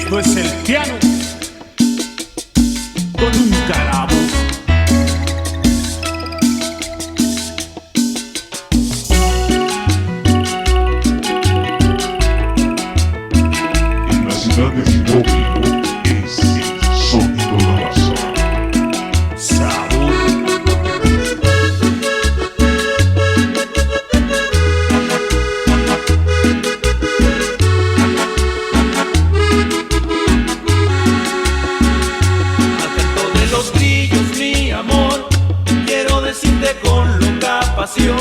esto es el piano con un carabo. En la ciudad de Tokio es el sonido de la raza. Sabor. Los grillos, mi amor, quiero decirte con loca pasión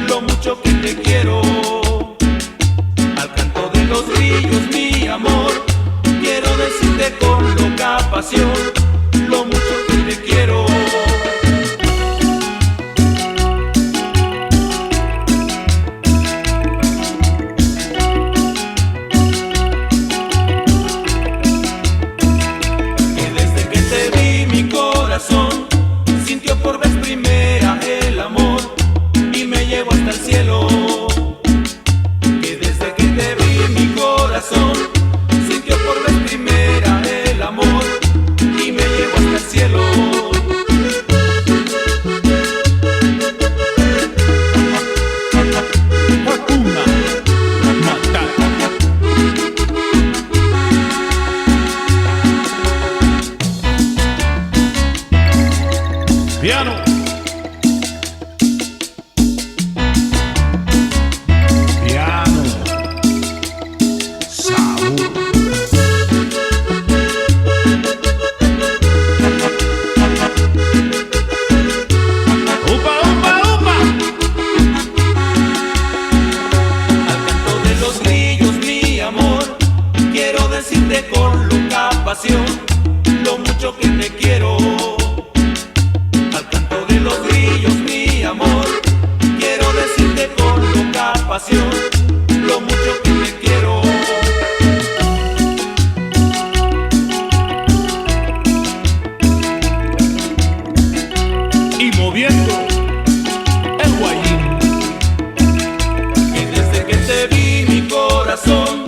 lo mucho que te quiero. Al canto de los grillos, mi amor, quiero decirte con loca pasión lo mucho que te quiero. Sintió por vez primera el amor y me llevó hasta el cielo. Que desde que te vi mi corazón sintió por vez primera el amor y me llevó hasta el cielo. Hakuna Matata. Piano. Piano. Sabor. ¡Upa, upa, upa! Al canto de los grillos, mi amor, quiero decirte con loca pasión lo mucho que te quiero. Quiero decirte con loca pasión lo mucho que te quiero. Y moviendo el guayín. Que desde que te vi mi corazón